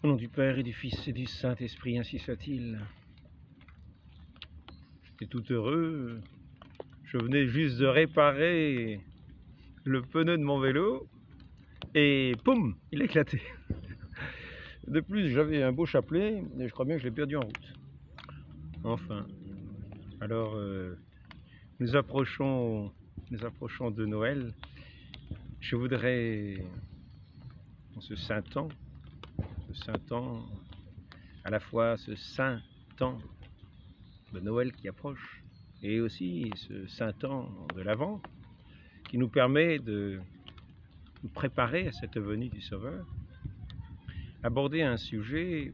Au nom du Père et du Fils et du Saint-Esprit, ainsi soit-il. J'étais tout heureux. Je venais juste de réparer le pneu de mon vélo et poum, il a éclaté. De plus, j'avais un beau chapelet et je crois bien que je l'ai perdu en route. Enfin, alors nous approchons de Noël. Je voudrais, en ce saint temps, à la fois ce saint temps de Noël qui approche et aussi ce saint temps de l'Avent qui nous permet de nous préparer à cette venue du Sauveur, aborder un sujet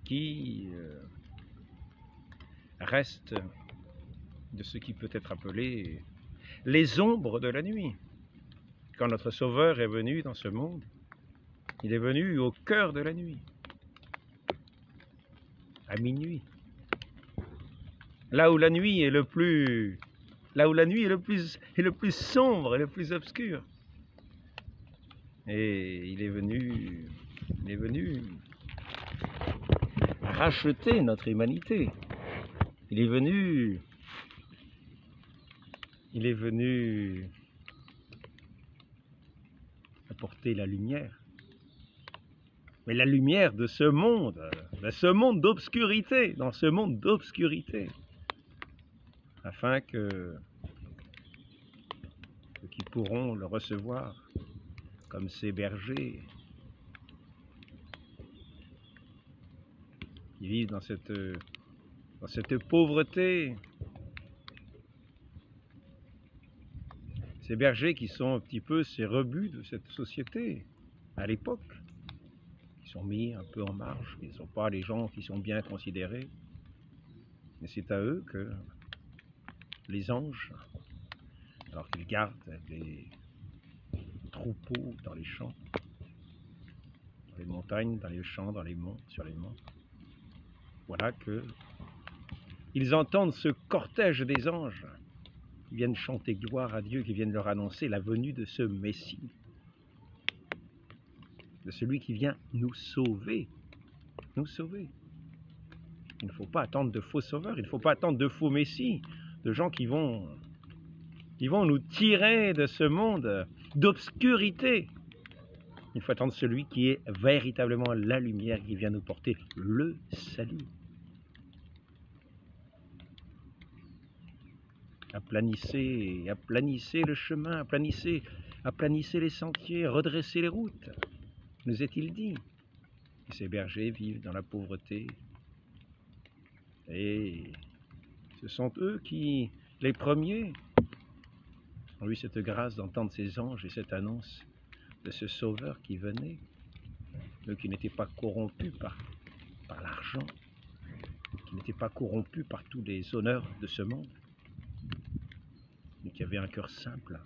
qui reste de ce qui peut être appelé les ombres de la nuit. Quand notre Sauveur est venu dans ce monde, il est venu au cœur de la nuit, à minuit, là où la nuit est le plus sombre et le plus obscur. Et il est venu racheter notre humanité. Il est venu apporter la lumière. Mais la lumière de ce monde d'obscurité, dans ce monde d'obscurité, afin que ceux qui pourront le recevoir comme ces bergers qui vivent dans cette pauvreté, ces bergers qui sont un petit peu ces rebuts de cette société à l'époque, qui sont mis un peu en marge, qui ne sont pas les gens qui sont bien considérés, mais c'est à eux que les anges, alors qu'ils gardent les troupeaux dans les champs, dans les montagnes, dans les champs, dans les monts, sur les monts, voilà que ils entendent ce cortège des anges qui viennent chanter gloire à Dieu, qui viennent leur annoncer la venue de ce Messie, de celui qui vient nous sauver, nous sauver. Il ne faut pas attendre de faux sauveurs, il ne faut pas attendre de faux Messies, de gens qui vont nous tirer de ce monde d'obscurité. Il faut attendre celui qui est véritablement la lumière, qui vient nous porter le salut. Aplanissez le chemin, aplanissez les sentiers, redressez les routes, nous est-il dit. Et ces bergers vivent dans la pauvreté. Et ce sont eux qui, les premiers, ont eu cette grâce d'entendre ces anges et cette annonce de ce Sauveur qui venait, eux qui n'étaient pas corrompus par l'argent, qui n'étaient pas corrompus par tous les honneurs de ce monde, mais qui avaient un cœur simple,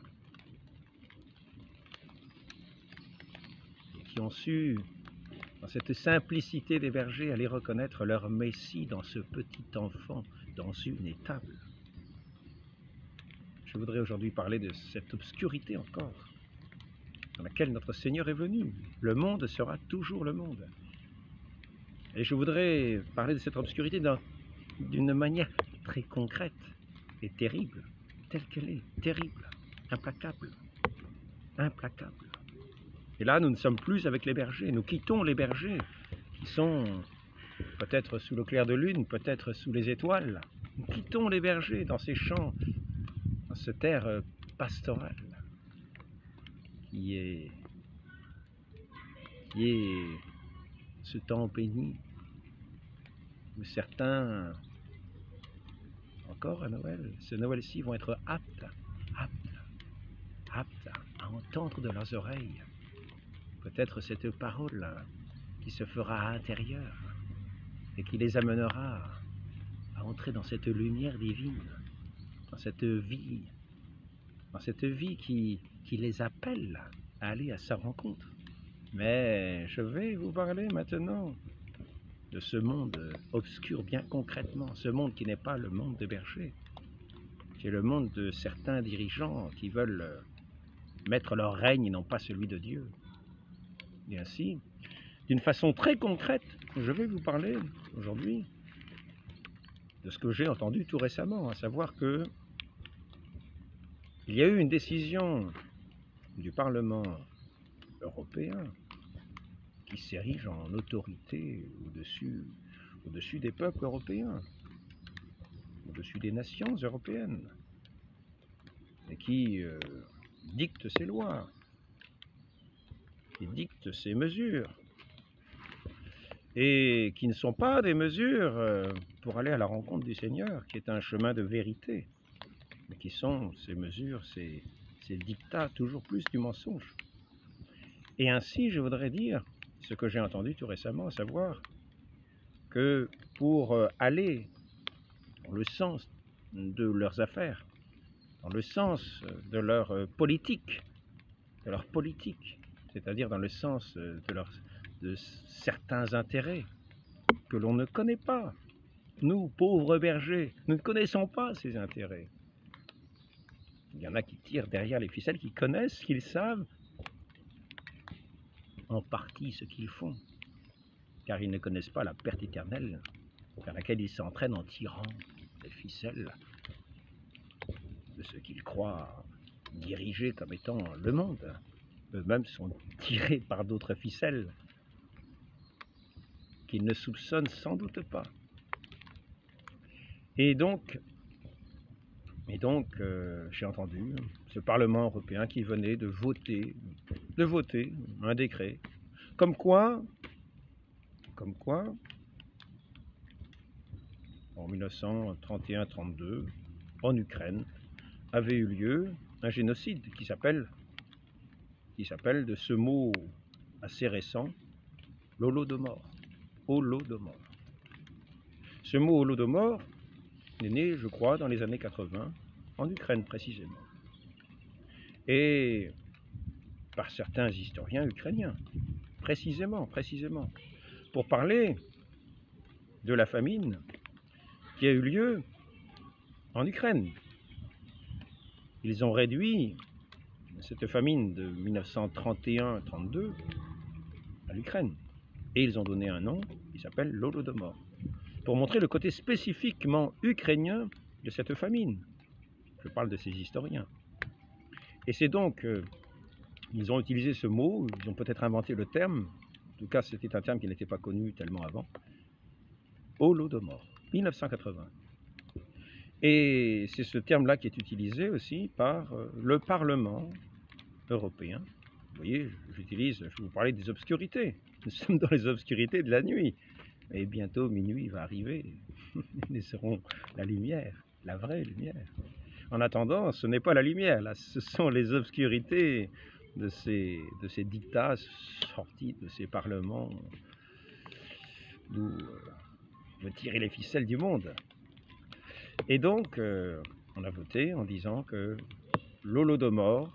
et qui ont su, dans cette simplicité des bergers, aller reconnaître leur Messie dans ce petit enfant, dans une étable. Je voudrais aujourd'hui parler de cette obscurité encore, dans laquelle notre Seigneur est venu. Le monde sera toujours le monde. Et je voudrais parler de cette obscurité d'une manière très concrète et terrible, telle qu'elle est, terrible, implacable, implacable. Et là, nous ne sommes plus avec les bergers, nous quittons les bergers qui sont peut-être sous le clair de lune, peut-être sous les étoiles. Nous quittons les bergers dans ces champs, dans cette terre pastorale qui est ce temps béni où certains, encore à Noël, ce Noël-ci, vont être aptes à entendre de leurs oreilles peut-être cette parole qui se fera à l'intérieur et qui les amènera à entrer dans cette lumière divine, dans cette vie qui les appelle à aller à sa rencontre. Mais je vais vous parler maintenant de ce monde obscur bien concrètement, ce monde qui n'est pas le monde des bergers, qui est le monde de certains dirigeants qui veulent mettre leur règne et non pas celui de Dieu. Et ainsi, d'une façon très concrète, je vais vous parler aujourd'hui de ce que j'ai entendu tout récemment, à savoir que il y a eu une décision du Parlement européen qui s'érige en autorité au-dessus des peuples européens, au-dessus des nations européennes, et qui dicte ses lois, qui dicte ses mesures, et qui ne sont pas des mesures pour aller à la rencontre du Seigneur, qui est un chemin de vérité, mais qui sont ces mesures, ces dictats toujours plus du mensonge. Et ainsi, je voudrais dire ce que j'ai entendu tout récemment, à savoir que pour aller dans le sens de leurs affaires, dans le sens de leur politique, c'est-à-dire dans le sens de certains intérêts que l'on ne connaît pas. Nous, pauvres bergers, nous ne connaissons pas ces intérêts. Il y en a qui tirent derrière les ficelles, qui connaissent, qu'ils savent en partie ce qu'ils font, car ils ne connaissent pas la perte éternelle vers laquelle ils s'entraînent en tirant les ficelles de ce qu'ils croient diriger comme étant le monde. Eux-mêmes sont tirés par d'autres ficelles qu'ils ne soupçonnent sans doute pas. Et donc j'ai entendu ce Parlement européen qui venait de voter un décret, comme quoi, en 1931-32, en Ukraine, avait eu lieu un génocide qui s'appelle de ce mot assez récent, l'Holodomor. Holodomor. Ce mot Holodomor est né, je crois, dans les années 80, en Ukraine précisément. Et par certains historiens ukrainiens, précisément, pour parler de la famine qui a eu lieu en Ukraine. Ils ont réduit cette famine de 1931-32 à l'Ukraine. Et ils ont donné un nom qui s'appelle l'Holodomor, pour montrer le côté spécifiquement ukrainien de cette famine. Je parle de ces historiens. Et c'est donc, ils ont utilisé ce mot, ils ont peut-être inventé le terme, en tout cas c'était un terme qui n'était pas connu tellement avant, Holodomor, 1980. Et c'est ce terme-là qui est utilisé aussi par le Parlement européen. Vous voyez, je vous parlais des obscurités. Nous sommes dans les obscurités de la nuit. Et bientôt, minuit va arriver. Nous serons la lumière, la vraie lumière. En attendant, ce n'est pas la lumière, là, ce sont les obscurités de ces dictats sortis de ces parlements d'où on veut tirer les ficelles du monde. Et donc, on a voté en disant que l'Holodomor,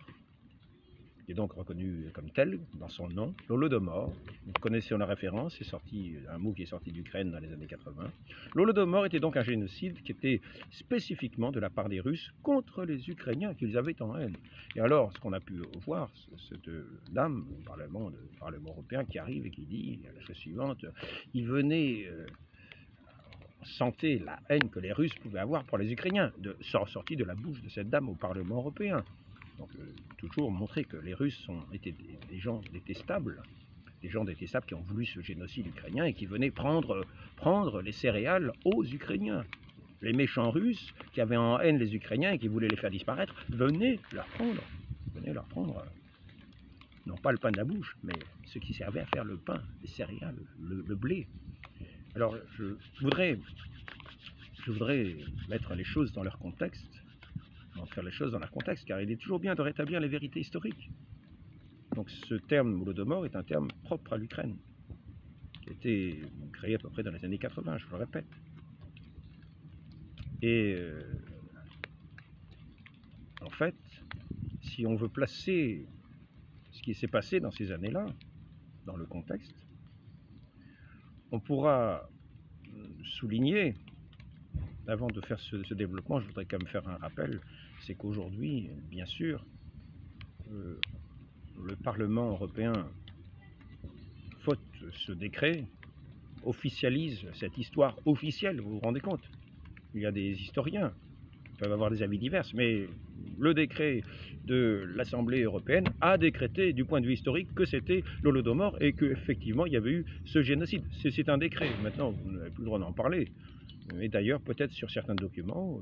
qui est donc reconnu comme tel dans son nom, l'Holodomor, vous connaissez la référence, c'est sorti, un mot qui est sorti d'Ukraine dans les années 80. L'Holodomor était donc un génocide qui était spécifiquement de la part des Russes contre les Ukrainiens qu'ils avaient en haine. Et alors, ce qu'on a pu voir, cette dame au Parlement européen qui arrive et qui dit la chose suivante, il venait sentait la haine que les Russes pouvaient avoir pour les Ukrainiens, sortie de la bouche de cette dame au Parlement européen. Donc toujours montrer que les Russes étaient des gens détestables, qui ont voulu ce génocide ukrainien et qui venaient prendre les céréales aux Ukrainiens. Les méchants Russes qui avaient en haine les Ukrainiens et qui voulaient les faire disparaître, venaient leur prendre, non pas le pain de la bouche, mais ce qui servait à faire le pain, les céréales, le blé. Alors, je voudrais mettre les choses dans leur contexte, faire les choses dans leur contexte, car il est toujours bien de rétablir les vérités historiques. Donc, ce terme Holodomor est un terme propre à l'Ukraine, qui a été créé à peu près dans les années 80, je le répète. Et en fait, si on veut placer ce qui s'est passé dans ces années-là, dans le contexte, on pourra souligner, avant de faire ce développement, je voudrais quand même faire un rappel, c'est qu'aujourd'hui, bien sûr, le Parlement européen, faute ce décret officialise cette histoire officielle, vous vous rendez compte? Il y a des historiens qui peuvent avoir des avis divers, mais le décret de l'Assemblée européenne a décrété du point de vue historique que c'était l'Holodomor et qu'effectivement il y avait eu ce génocide. C'est un décret, maintenant vous n'avez plus le droit d'en parler. Et d'ailleurs, peut-être sur certains documents,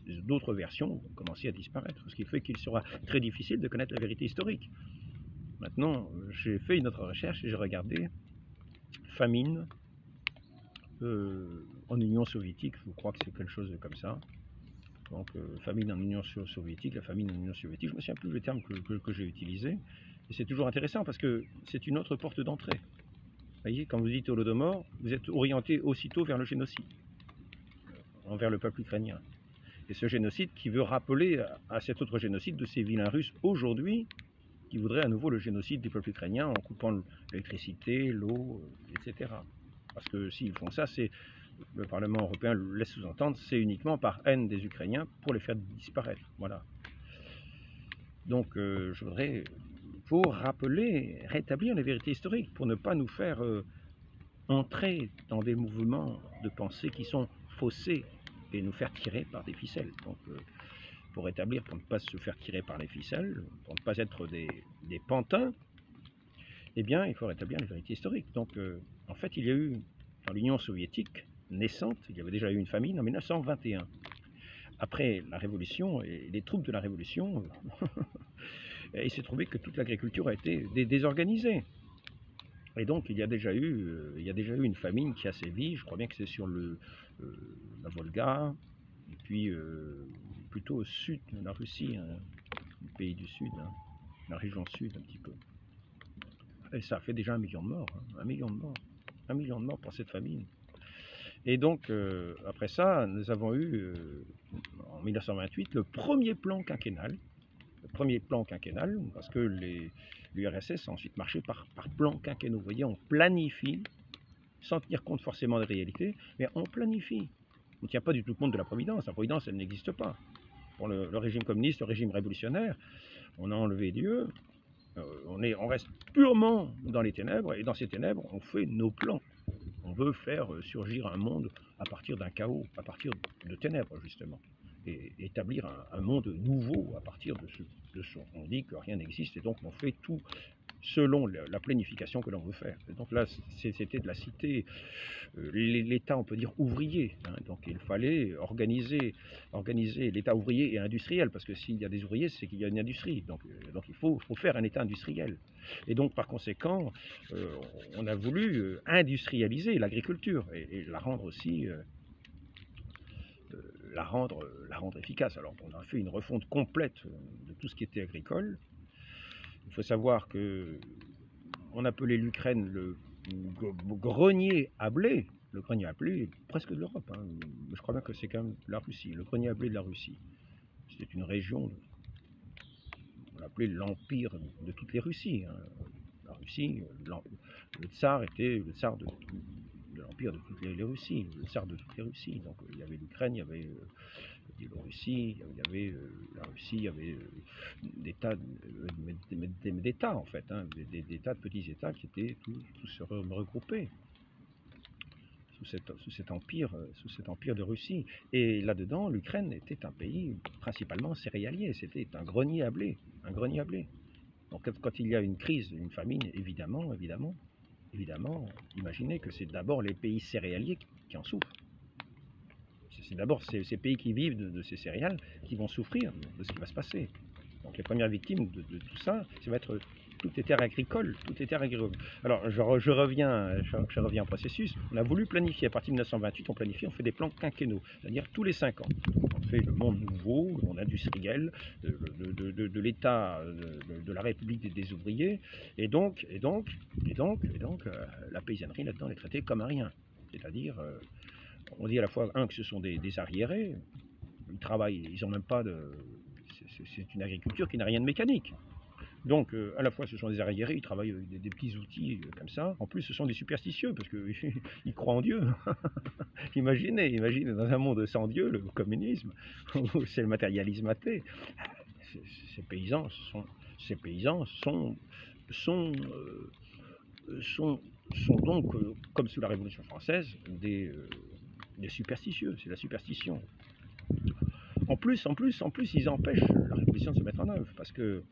d'autres versions ont commencé à disparaître, ce qui fait qu'il sera très difficile de connaître la vérité historique. Maintenant, j'ai fait une autre recherche et j'ai regardé famine en Union soviétique, je crois que c'est quelque chose comme ça. Donc, famine en Union soviétique, la famine en Union soviétique, je ne me souviens plus le terme que j'ai utilisé. Et c'est toujours intéressant parce que c'est une autre porte d'entrée. Vous voyez, quand vous dites Holodomor, vous êtes orienté aussitôt vers le génocide, envers le peuple ukrainien. Et ce génocide qui veut rappeler à cet autre génocide de ces vilains Russes aujourd'hui, qui voudraient à nouveau le génocide du peuple ukrainien en coupant l'électricité, l'eau, etc. Parce que s'ils font ça, c'est le Parlement européen le laisse sous-entendre, c'est uniquement par haine des Ukrainiens pour les faire disparaître. Voilà. Donc je voudrais, pour rappeler, rétablir les vérités historiques, pour ne pas nous faire entrer dans des mouvements de pensée qui sont faussés et nous faire tirer par des ficelles. Donc pour rétablir, pour ne pas se faire tirer par les ficelles, pour ne pas être des pantins, eh bien il faut rétablir les vérités historiques. Donc en fait il y a eu dans l'Union soviétique naissante, il y avait déjà eu une famine en 1921. Après la Révolution et les troupes de la Révolution, il s'est trouvé que toute l'agriculture a été désorganisée. Et donc il y a déjà eu une famine qui a sévi, je crois bien que c'est sur la Volga, et puis plutôt au sud de la Russie, hein, le pays du sud, hein, la région sud un petit peu. Et ça a fait déjà 1 million de morts, hein, 1 million de morts, 1 million de morts pour cette famine. Et donc, après ça, nous avons eu, en 1928, le premier plan quinquennal. Le premier plan quinquennal, parce que l'URSS a ensuite marché par plans quinquennaux. Vous voyez, on planifie, sans tenir compte forcément des réalités, mais on planifie. On ne tient pas du tout compte de la Providence. La Providence, elle n'existe pas. Pour le régime communiste, le régime révolutionnaire, on a enlevé Dieu, on reste purement dans les ténèbres, et dans ces ténèbres, on fait nos plans. On veut faire surgir un monde à partir d'un chaos, à partir de ténèbres, justement. Et établir un monde nouveau à partir de ce. On dit que rien n'existe, et donc on fait tout selon la planification que l'on veut faire. Et donc là, c'était de la cité, l'État, on peut dire, ouvrier. Hein. Donc il fallait organiser l'État ouvrier et industriel, parce que s'il y a des ouvriers, c'est qu'il y a une industrie. Donc il faut faire un État industriel. Et donc par conséquent, on a voulu industrialiser l'agriculture et la rendre aussi... la rendre efficace. Alors on a fait une refonte complète de tout ce qui était agricole. Il faut savoir que on appelait l'Ukraine le grenier à blé. Le grenier à blé presque de l'Europe. Hein. Je crois bien que c'est quand même la Russie, le grenier à blé de la Russie. C'était une région, on l'appelait l'empire de toutes les Russies. Hein. La Russie, le tsar était le tsar de l'empire de toutes les Russies, le tsar de toutes les Russies. Donc il y avait l'Ukraine, il y avait la Biélorussie, il y avait la Russie, il y avait des tas d'États en fait, hein, des tas de petits États qui étaient tous regroupés sous cet empire de Russie. Et là-dedans, l'Ukraine était un pays principalement céréalier, c'était un grenier à blé, Donc quand il y a une crise, une famine, évidemment, imaginez que c'est d'abord les pays céréaliers qui en souffrent. C'est d'abord ces pays qui vivent de ces céréales qui vont souffrir de ce qui va se passer. Donc les premières victimes de tout ça, ça va être toutes les terres agricoles, Alors je reviens au processus. On a voulu planifier, à partir de 1928, on fait des plans quinquennaux, c'est-à-dire tous les 5 ans. On fait le monde nouveau, le monde industriel, de l'État, de la République des ouvriers, et donc la paysannerie là-dedans est traitée comme un rien. C'est-à-dire, on dit à la fois, que ce sont des arriérés, ils travaillent, ils n'ont même pas de... C'est une agriculture qui n'a rien de mécanique. Donc, à la fois, ce sont des arriérés, ils travaillent avec des petits outils comme ça. En plus, ce sont des superstitieux, parce qu'ils croient en Dieu. Imaginez, dans un monde sans Dieu, le communisme, où c'est le matérialisme athée. Ces paysans sont sont donc, comme sous la Révolution française, des superstitieux, c'est la superstition. En plus, ils empêchent la révolution de se mettre en œuvre, parce que,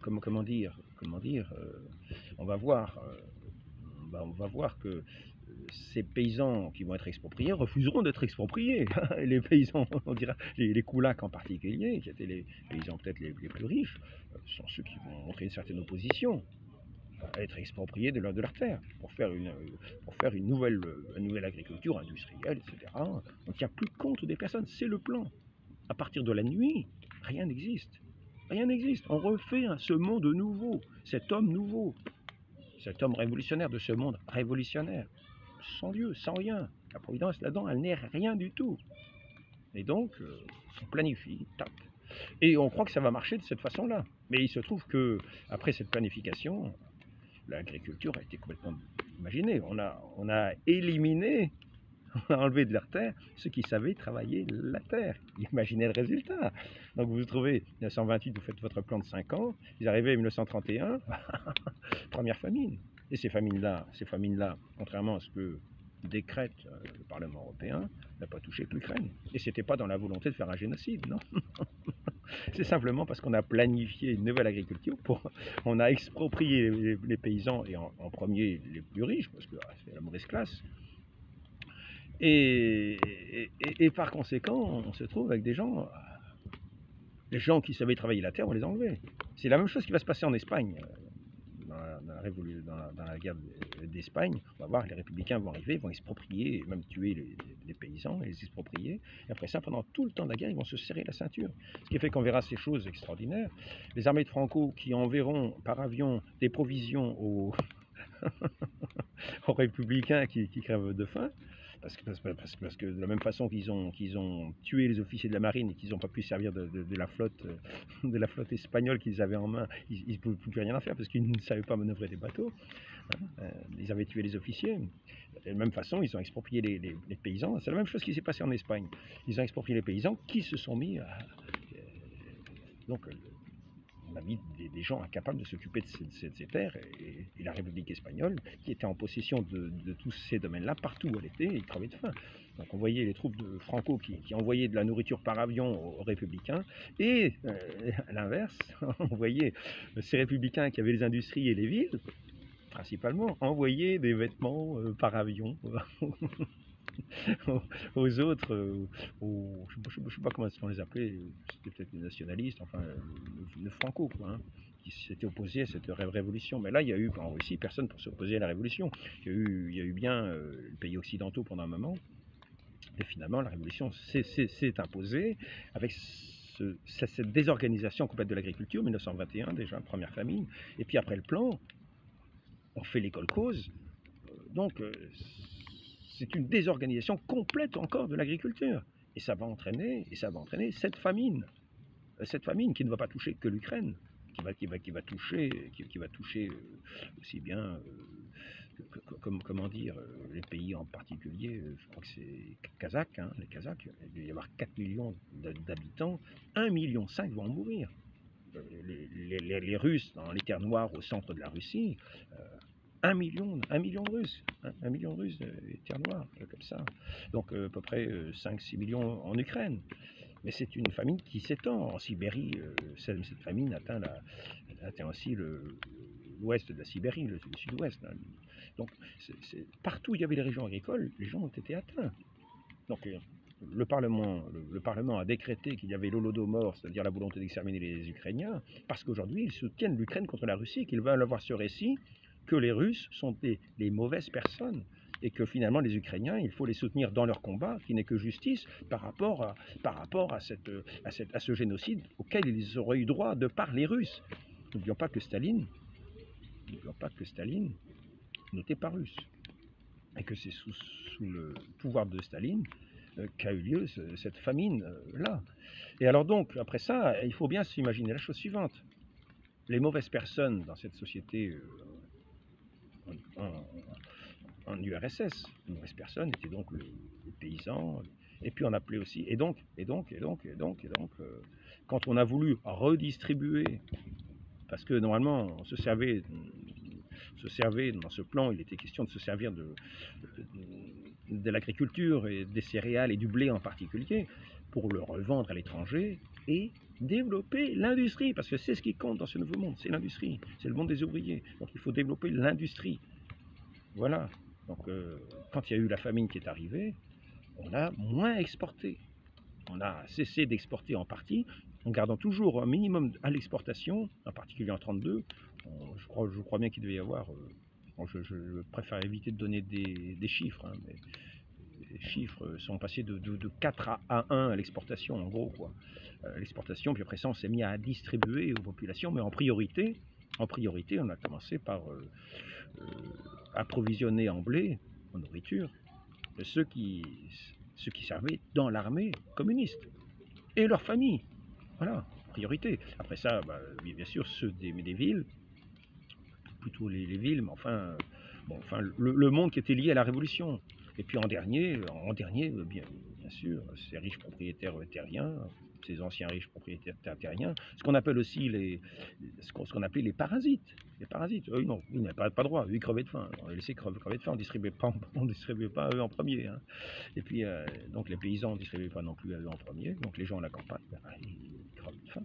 comment dire, on va voir, on va voir que ces paysans qui vont être expropriés refuseront d'être expropriés. Les paysans, on dira, les koulaks en particulier, qui étaient les paysans peut-être les plus riches, sont ceux qui vont montrer une certaine opposition à être expropriés de leur terre pour faire une nouvelle agriculture industrielle, etc. On ne tient plus compte des personnes, c'est le plan. À partir de la nuit, rien n'existe. Rien n'existe. On refait ce monde nouveau, cet homme nouveau, cet homme révolutionnaire de ce monde révolutionnaire, sans Dieu, sans rien. La providence là-dedans, elle n'est rien du tout. Et donc, on planifie, tac. Et on croit que ça va marcher de cette façon-là. Mais il se trouve que après cette planification, l'agriculture a été complètement imaginée. On a éliminé, on a enlevé de leur terre ceux qui savaient travailler la terre. Imaginez le résultat. Donc vous vous trouvez, 1928, vous faites votre plan de 5 ans, vous arrivez en 1931, première famine. Et ces famines-là, contrairement à ce que décrète le Parlement européen, n'a pas touché que l'Ukraine. Et ce n'était pas dans la volonté de faire un génocide, non. C'est simplement parce qu'on a planifié une nouvelle agriculture, on a exproprié les paysans, et en premier les plus riches, parce que c'est la mauvaise classe. Et par conséquent, on se trouve avec des gens qui savaient travailler la terre, on les a enlevés. C'est la même chose qui va se passer en Espagne. Dans la guerre d'Espagne, on va voir, les républicains vont arriver, vont exproprier, même tuer les paysans et les exproprier. Et après ça, pendant tout le temps de la guerre, ils vont se serrer la ceinture. Ce qui fait qu'on verra ces choses extraordinaires. Les armées de Franco qui enverront par avion des provisions aux républicains qui crèvent de faim. Parce que de la même façon qu'ils ont tué les officiers de la marine et qu'ils n'ont pas pu servir de la flotte espagnole qu'ils avaient en main, ils ne pouvaient plus rien en faire parce qu'ils ne savaient pas manœuvrer des bateaux. Ils avaient tué les officiers. De la même façon, ils ont exproprié les paysans. C'est la même chose qui s'est passé en Espagne. Ils ont exproprié les paysans qui se sont mis à... Donc, on a mis des gens incapables de s'occuper de ces terres, et la République espagnole, qui était en possession de tous ces domaines-là, partout où elle était, ils crevaient de faim. Donc on voyait les troupes de Franco qui envoyaient de la nourriture par avion aux républicains, et à l'inverse, on voyait ces républicains qui avaient les industries et les villes, principalement, envoyer des vêtements par avion aux autres, je ne sais pas comment on les appelait, c'était peut-être les nationalistes, enfin le Franco, quoi, hein, qui s'était opposé à cette révolution. Mais là, il y a eu en Russie personne pour s'opposer à la révolution. Il y a eu bien les pays occidentaux pendant un moment, et finalement la révolution s'est imposée avec cette désorganisation complète de l'agriculture, 1921 déjà, première famine, et puis après le plan, on fait les kolkhozes, donc c'est une désorganisation complète encore de l'agriculture. Et ça va entraîner cette famine qui ne va pas toucher que l'Ukraine, qui va toucher aussi bien, comment dire, les pays en particulier, je crois que c'est Kazakh, hein, les Kazakhs, il va y avoir 4 millions d'habitants, 1,5 million vont en mourir. Les Russes, dans les terres noires au centre de la Russie, 1 million de Russes, 1 million de Russes, des terres noires, comme ça. Donc à peu près 5-6 millions en Ukraine. Mais c'est une famine qui s'étend. En Sibérie, cette famine atteint aussi l'ouest de la Sibérie, le sud-ouest. Hein. Donc partout où il y avait les régions agricoles, les gens ont été atteints. Donc le Parlement a décrété qu'il y avait l'Holodomor, c'est-à-dire la volonté d'exterminer les Ukrainiens, parce qu'aujourd'hui ils soutiennent l'Ukraine contre la Russie, qu'ils veulent avoir ce récit que les Russes sont des mauvaises personnes, et que finalement les Ukrainiens, il faut les soutenir dans leur combat, qui n'est que justice par rapport à ce génocide auquel ils auraient eu droit de par les Russes. N'oublions pas que Staline n'était pas russe, et que c'est sous le pouvoir de Staline qu'a eu lieu cette famine-là. Et alors donc, après ça, il faut bien s'imaginer la chose suivante. Les mauvaises personnes dans cette société en URSS, les mauvaises personnes étaient donc les paysans, et puis on appelait aussi, et donc, quand on a voulu redistribuer parce que normalement, on se servait dans ce plan, il était question de se servir de l'agriculture et des céréales et du blé en particulier pour le revendre à l'étranger et développer l'industrie, parce que c'est ce qui compte dans ce nouveau monde, c'est l'industrie, c'est le monde des ouvriers. Donc il faut développer l'industrie. Voilà. Donc quand il y a eu la famine qui est arrivée, on a moins exporté. On a cessé d'exporter en partie, en gardant toujours un minimum à l'exportation, en particulier en 1932. Je crois bien qu'il devait y avoir, je préfère éviter de donner des chiffres, hein, mais les chiffres sont passés de 4 à 1 à l'exportation, en gros, quoi. L'exportation, puis après ça, on s'est mis à distribuer aux populations, mais en priorité, on a commencé par approvisionner en blé, en nourriture, ceux qui servaient dans l'armée communiste et leurs familles. Voilà, priorité. Après ça, bah, bien sûr, ceux des villes, plutôt les villes, mais enfin, le monde qui était lié à la Révolution. Et puis en dernier, bien sûr, ces riches propriétaires terriens, ces anciens riches propriétaires terriens, ce qu'on appelle aussi ce qu'on appelait les parasites. Les parasites, eux, non, ils n'avaient pas droit, eux, ils crevaient de faim. On les laissait crever de faim, on ne distribuait pas eux en premier. Hein. Et puis, donc les paysans ne distribuaient pas non plus à eux en premier, donc les gens à la campagne, ils crevaient de faim.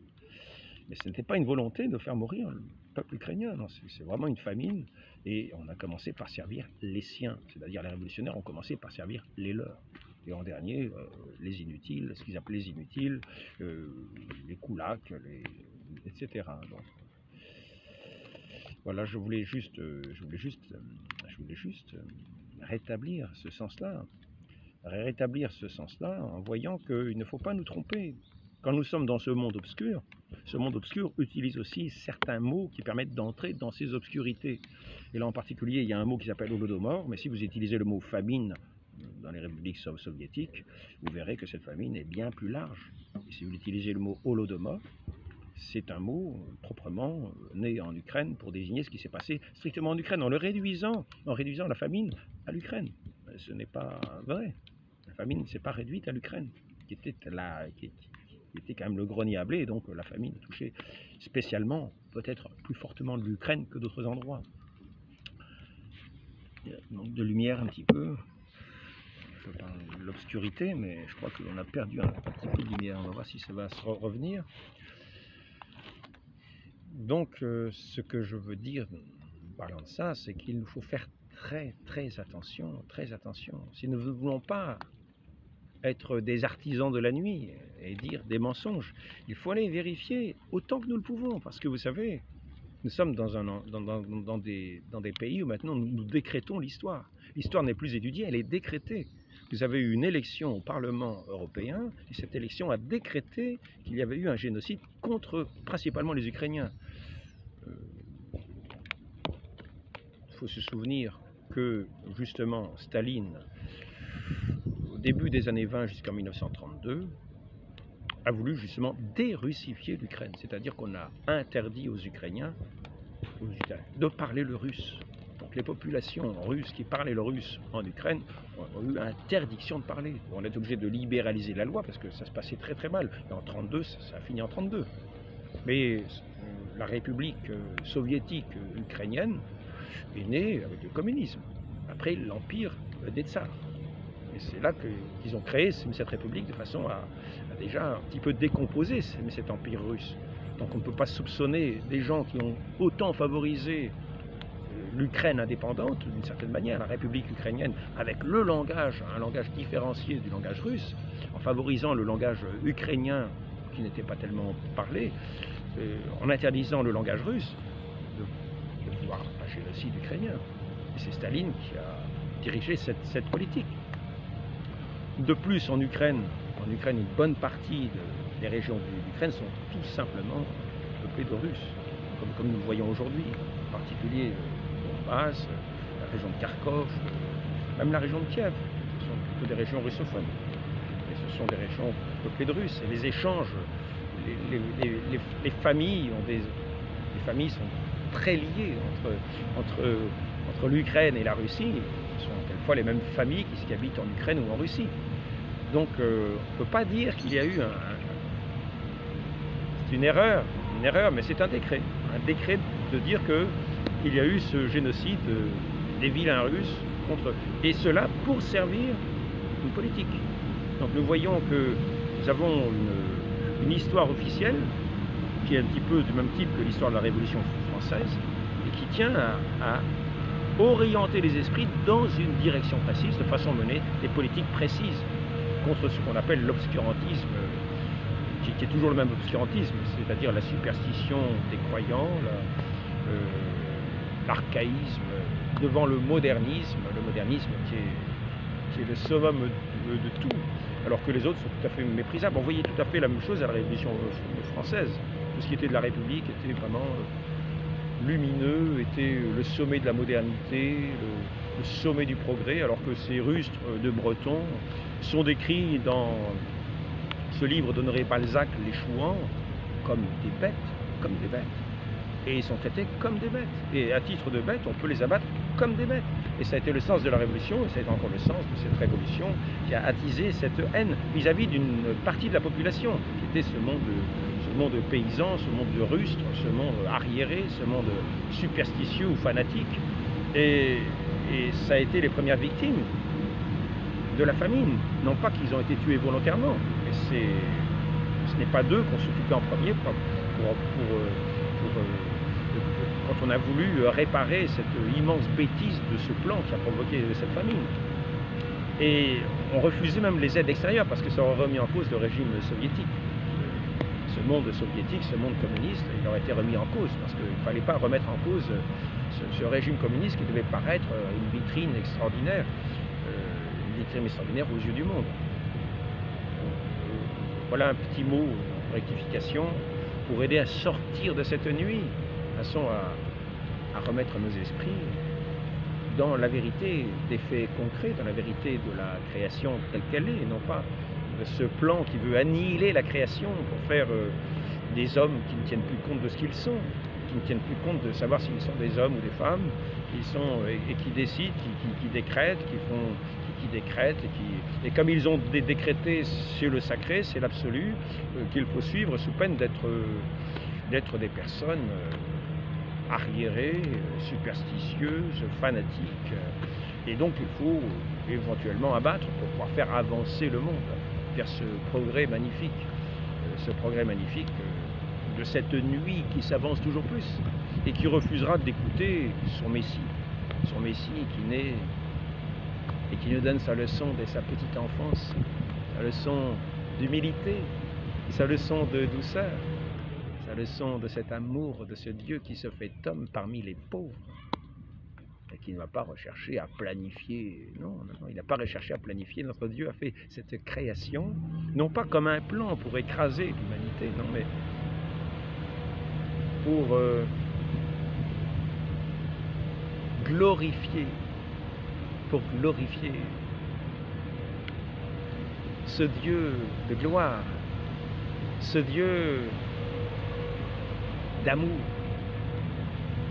Mais ce n'était pas une volonté de faire mourir le peuple ukrainien, non, c'est vraiment une famine. Et on a commencé par servir les siens, c'est-à-dire les révolutionnaires ont commencé par servir les leurs. Et en dernier, les inutiles, ce qu'ils appelaient les inutiles, les koulaks, etc. Donc, voilà, je voulais juste rétablir ce sens-là. Rétablir ce sens-là en voyant qu'il ne faut pas nous tromper. Quand nous sommes dans ce monde obscur utilise aussi certains mots qui permettent d'entrer dans ces obscurités. Et là en particulier, il y a un mot qui s'appelle holodomor, mais si vous utilisez le mot famine dans les républiques soviétiques, vous verrez que cette famine est bien plus large. Et si vous utilisez le mot holodomor, c'est un mot proprement né en Ukraine pour désigner ce qui s'est passé strictement en Ukraine, en réduisant la famine à l'Ukraine. Ce n'est pas vrai. La famine ne s'est pas réduite à l'Ukraine, qui était quand même le grenier à blé, et donc la famine touchait spécialement, peut-être plus fortement l'Ukraine que d'autres endroits. Il y a donc de lumière un petit peu. Je parle de l'obscurité, mais je crois qu'on a perdu un petit peu de lumière. On va voir si ça va se revenir. Donc, ce que je veux dire en parlant de ça, c'est qu'il nous faut faire très attention, très attention. Si nous ne voulons pas être des artisans de la nuit et dire des mensonges, il faut aller vérifier autant que nous le pouvons, parce que vous savez, nous sommes dans des pays où maintenant nous décrétons l'histoire. L'histoire n'est plus étudiée, elle est décrétée. Vous avez eu une élection au Parlement européen, et cette élection a décrété qu'il y avait eu un génocide contre principalement les Ukrainiens. Il faut se souvenir que justement Staline, au début des années 20 jusqu'en 1932, a voulu justement dérussifier l'Ukraine, c'est-à-dire qu'on a interdit aux Ukrainiens de parler le russe. Donc les populations russes qui parlaient le russe en Ukraine ont eu interdiction de parler. On est obligé de libéraliser la loi parce que ça se passait très mal. Et en 1932, ça a fini en 1932. Mais la République soviétique ukrainienne est née avec le communisme, après l'empire des tsars. Et c'est là qu'ils ont créé cette république de façon à déjà un petit peu décomposer cet empire russe. Donc on ne peut pas soupçonner des gens qui ont autant favorisé l'Ukraine indépendante, d'une certaine manière, la République ukrainienne, avec le langage, un langage différencié du langage russe, en favorisant le langage ukrainien qui n'était pas tellement parlé, en interdisant le langage russe, de pouvoir un génocide ukrainien. Et c'est Staline qui a dirigé cette politique. De plus, en Ukraine, une bonne partie des régions d'Ukraine sont tout simplement peuplées de Russes, comme nous le voyons aujourd'hui, en particulier Donbass, la région de Kharkov, même la région de Kiev. Ce sont plutôt des régions russophones. Et ce sont des régions peuplées de Russes. Et les échanges, les familles sont très liées entre l'Ukraine et la Russie. Ce sont quelquefois les mêmes familles qui habitent en Ukraine ou en Russie. Donc on ne peut pas dire qu'il y a eu c'est une erreur, mais c'est un décret. un décret de dire qu'il y a eu ce génocide des vilains Russes contre... Et cela pour servir une politique. Donc nous voyons que nous avons une histoire officielle qui est un petit peu du même type que l'histoire de la Révolution française et qui tient à orienter les esprits dans une direction précise, de façon à mener des politiques précises contre ce qu'on appelle l'obscurantisme, qui est toujours le même obscurantisme, c'est-à-dire la superstition des croyants, l'archaïsme devant le modernisme qui est le summum de tout, alors que les autres sont tout à fait méprisables. On voyait tout à fait la même chose à la Révolution française. Tout ce qui était de la République était vraiment lumineux, était le sommet de la modernité, le sommet du progrès, alors que ces rustres de Breton sont décrits dans ce livre d'Honoré Balzac, Les Chouans, comme des bêtes, et ils sont traités comme des bêtes. Et à titre de bêtes, on peut les abattre comme des bêtes. Et ça a été le sens de la Révolution, et ça a été encore le sens de cette révolution qui a attisé cette haine vis-à-vis d'une partie de la population, qui était ce monde paysan, ce monde de rustres, ce monde arriéré, ce monde superstitieux ou fanatique. Et ça a été les premières victimes de la famine. Non pas qu'ils ont été tués volontairement, mais ce n'est pas d'eux qu'on s'occupait en premier quand on a voulu réparer cette immense bêtise de ce plan qui a provoqué cette famine. Et on refusait même les aides extérieures parce que ça aurait remis en cause le régime soviétique. Ce monde soviétique, ce monde communiste, il aurait été remis en cause parce qu'il ne fallait pas remettre en cause ce régime communiste qui devait paraître une vitrine extraordinaire aux yeux du monde. Voilà un petit mot de rectification pour aider à sortir de cette nuit, de façon à remettre nos esprits dans la vérité des faits concrets, dans la vérité de la création telle qu'elle est, et non pas de ce plan qui veut annihiler la création pour faire des hommes qui ne tiennent plus compte de ce qu'ils sont, qui ne tiennent plus compte de savoir s'ils sont des hommes ou des femmes, qui décident, qui décrètent, qui décrètent, et comme ils ont décrété c'est le sacré, c'est l'absolu, qu'il faut suivre sous peine d'être des personnes arriérées, superstitieuses, fanatiques, et donc il faut éventuellement abattre pour pouvoir faire avancer le monde vers ce progrès magnifique de cette nuit qui s'avance toujours plus et qui refusera d'écouter son Messie qui naît et qui nous donne sa leçon dès sa petite enfance, sa leçon d'humilité, sa leçon de douceur, sa leçon de cet amour de ce Dieu qui se fait homme parmi les pauvres et qui ne va pas rechercher à planifier, non, il n'a pas recherché à planifier. Notre Dieu a fait cette création, non pas comme un plan pour écraser l'humanité, non, mais pour glorifier ce Dieu de gloire, ce Dieu d'amour,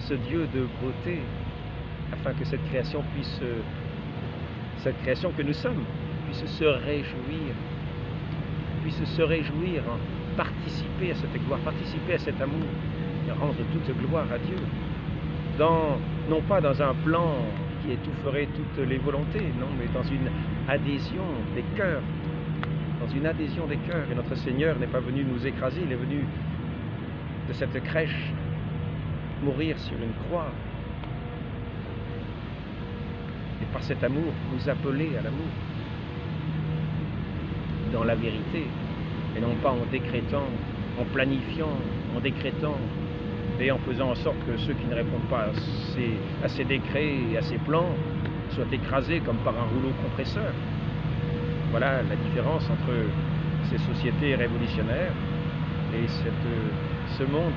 ce Dieu de beauté, afin que cette création que nous sommes, puisse se réjouir, participer à cette gloire, participer à cet amour, et rendre toute gloire à Dieu, non pas dans un plan qui étoufferait toutes les volontés, non, mais dans une adhésion des cœurs, et notre Seigneur n'est pas venu nous écraser, il est venu de cette crèche mourir sur une croix, et par cet amour nous appeler à l'amour, dans la vérité, et non pas en décrétant, en planifiant, en décrétant, et en faisant en sorte que ceux qui ne répondent pas à ces décrets et à ces plans soient écrasés comme par un rouleau compresseur. Voilà la différence entre ces sociétés révolutionnaires et ce monde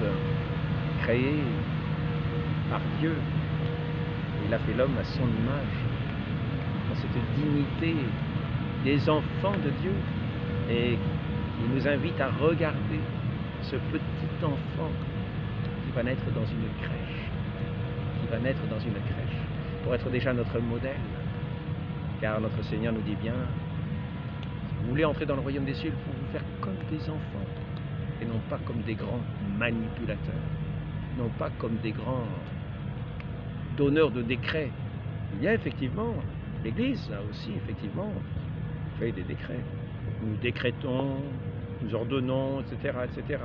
créé par Dieu. Il a fait l'homme à son image, dans cette dignité des enfants de Dieu, et il nous invite à regarder ce petit enfant qui va naître dans une crèche, pour être déjà notre modèle, car notre Seigneur nous dit bien, si vous voulez entrer dans le royaume des cieux, il faut vous faire comme des enfants, et non pas comme des grands manipulateurs. non pas comme des grands donneurs de décrets. Il y a effectivement, l'Église a aussi effectivement fait des décrets. Nous décrétons, nous ordonnons, etc., etc.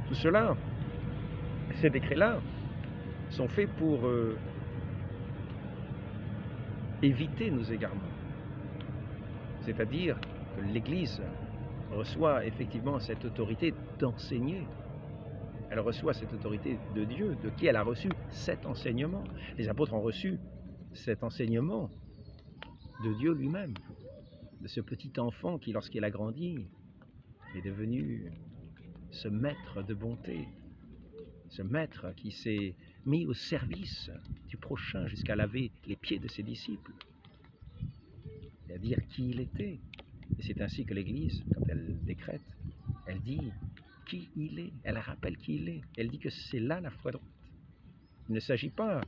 Tout cela, ces décrets-là, sont faits pour éviter nos égarements. C'est-à-dire que l'Église reçoit effectivement cette autorité d'enseigner. Elle reçoit cette autorité de Dieu, de qui elle a reçu cet enseignement. Les apôtres ont reçu cet enseignement de Dieu lui-même, de ce petit enfant qui, lorsqu'il a grandi, est devenu ce maître de bonté, ce maître qui s'est mis au service du prochain jusqu'à laver les pieds de ses disciples, et à dire qui il était. Et c'est ainsi que l'Église, quand elle décrète, elle dit qui il est, elle rappelle qui il est, elle dit que c'est là la foi droite. Il ne s'agit pas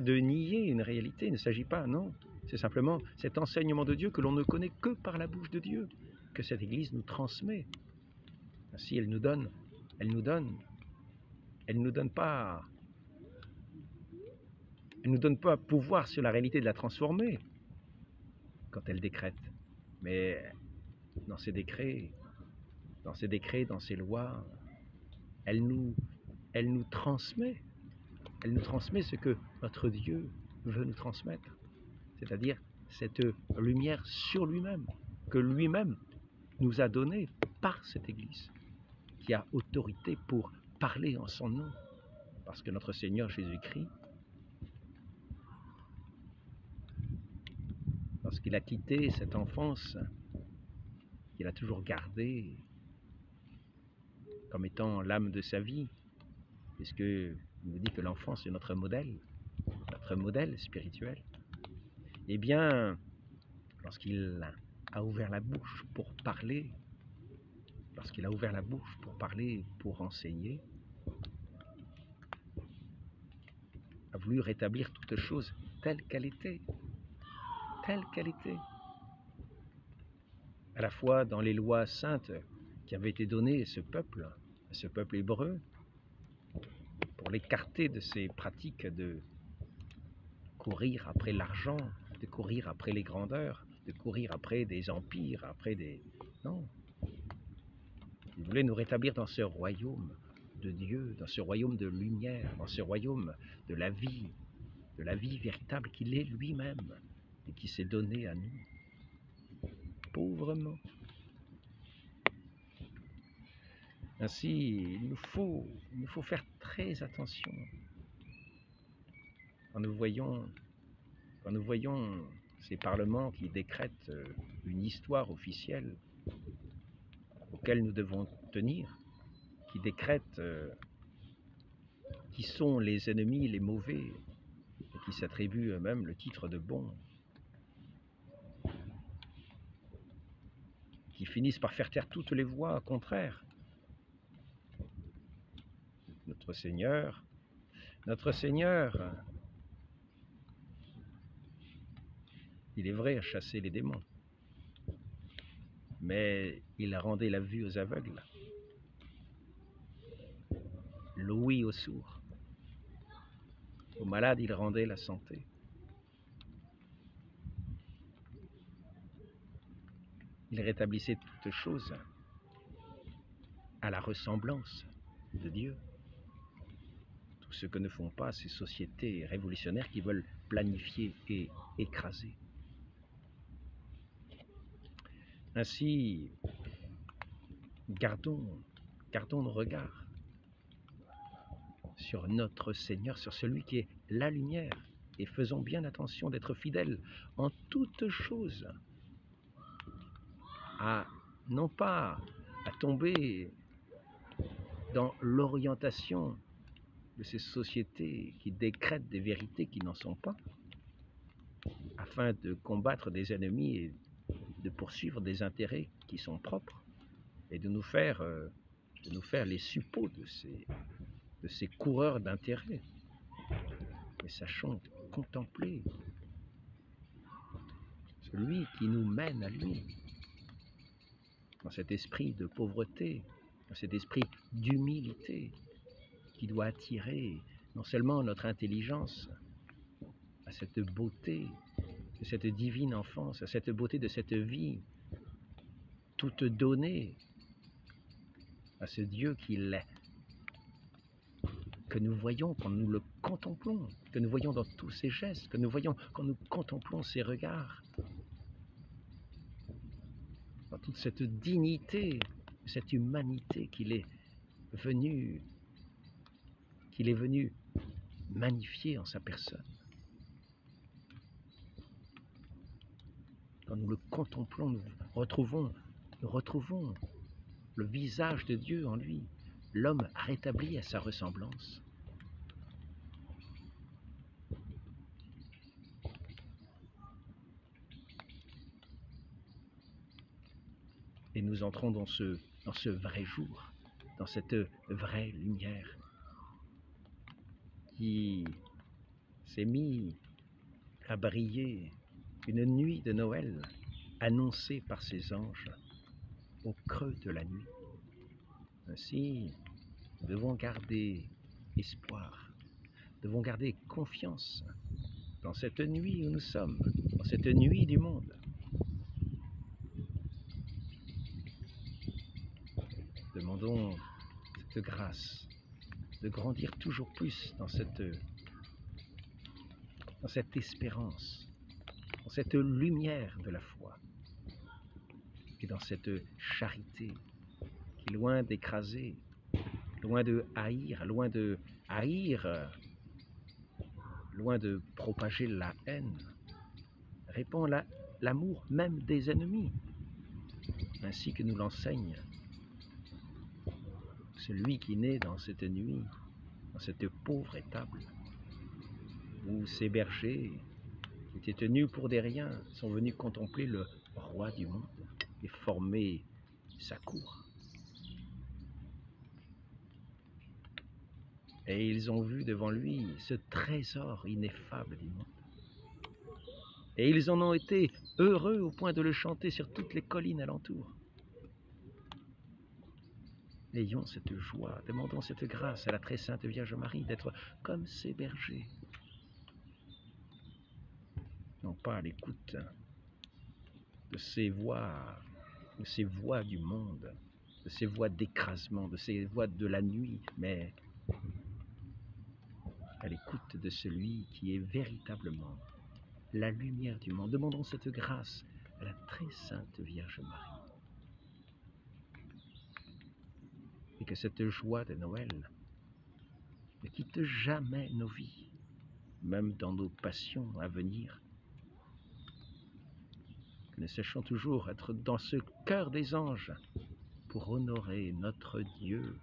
de nier une réalité, il ne s'agit pas, non, c'est simplement cet enseignement de Dieu que l'on ne connaît que par la bouche de Dieu, que cette Église nous transmet. Ainsi elle nous donne pas pouvoir sur la réalité de la transformer quand elle décrète. Mais dans ses décrets, dans ses lois, elle nous transmet. Elle nous transmet ce que notre Dieu veut nous transmettre, c'est-à-dire cette lumière sur lui-même, que lui-même nous a donnée par cette Église, qui a autorité pour parler en son nom, parce que notre Seigneur Jésus-Christ, lorsqu'il a quitté cette enfance, qu'il a toujours gardée comme étant l'âme de sa vie, puisqu'il nous dit que l'enfance est notre modèle spirituel, eh bien, lorsqu'il a ouvert la bouche pour parler, pour enseigner, a voulu rétablir toute chose telle qu'elle était, à la fois dans les lois saintes qui avaient été données à ce peuple hébreu, pour l'écarter de ces pratiques de courir après l'argent, de courir après les grandeurs, de courir après des empires, Non. Il voulait nous rétablir dans ce royaume de Dieu, dans ce royaume de lumière, dans ce royaume de la vie véritable qu'il est lui-même et qui s'est donné à nous, pauvrement. Ainsi, il nous faut faire très attention quand nous voyons ces parlements qui décrètent une histoire officielle auquel nous devons tenir, qui décrètent qui sont les ennemis, les mauvais, et qui s'attribuent eux-mêmes le titre de bons, qui finissent par faire taire toutes les voix contraires. Notre Seigneur, il est vrai, a chassé les démons, mais il rendait la vue aux aveugles, l'ouïe aux sourds. Aux malades, il rendait la santé. Il rétablissait toutes choses à la ressemblance de Dieu. Tout ce que ne font pas ces sociétés révolutionnaires qui veulent planifier et écraser. Ainsi, gardons nos regards sur notre Seigneur, sur celui qui est la lumière, et faisons bien attention d'être fidèles en toutes choses, non pas à tomber dans l'orientation de ces sociétés qui décrètent des vérités qui n'en sont pas, afin de combattre des ennemis et de poursuivre des intérêts qui sont propres, et de nous faire les suppôts de ces coureurs d'intérêts. Mais sachons contempler celui qui nous mène à lui, dans cet esprit de pauvreté, dans cet esprit d'humilité, qui doit attirer non seulement notre intelligence à cette beauté de cette divine enfance, à cette beauté de cette vie toute donnée à ce Dieu qu'il est, que nous voyons quand nous le contemplons, que nous voyons dans tous ses gestes, que nous voyons quand nous contemplons ses regards, dans toute cette dignité, cette humanité qu'il est venu magnifier en sa personne. Quand nous le contemplons, nous retrouvons le visage de Dieu en lui, l'homme rétabli à sa ressemblance. Et nous entrons dans ce vrai jour, dans cette vraie lumière qui s'est mise à briller une nuit de Noël annoncée par ses anges au creux de la nuit. Ainsi, nous devons garder espoir, nous devons garder confiance dans cette nuit où nous sommes, dans cette nuit du monde. Demandons cette grâce de grandir toujours plus dans cette espérance, dans cette lumière de la foi et dans cette charité qui, loin d'écraser, loin de haïr, loin de propager la haine, répand l'amour même des ennemis, ainsi que nous l'enseigne celui qui naît dans cette nuit, dans cette pauvre étable, où ces bergers, qui étaient tenus pour des riens, sont venus contempler le roi du monde et former sa cour. Et ils ont vu devant lui ce trésor ineffable du monde. Et ils en ont été heureux au point de le chanter sur toutes les collines alentour. Ayons cette joie, demandons cette grâce à la très sainte Vierge Marie d'être comme ces bergers, non pas à l'écoute de ces voix du monde, de ces voix d'écrasement, de ces voix de la nuit, mais à l'écoute de celui qui est véritablement la lumière du monde. Demandons cette grâce à la très sainte Vierge Marie. Et que cette joie de Noël ne quitte jamais nos vies, même dans nos passions à venir. Que nous sachions toujours être dans ce cœur des anges pour honorer notre Dieu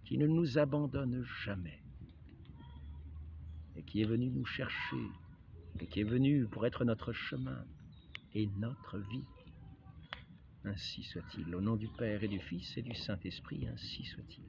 qui ne nous abandonne jamais et qui est venu nous chercher et qui est venu pour être notre chemin et notre vie. Ainsi soit-il. Au nom du Père et du Fils et du Saint-Esprit, ainsi soit-il.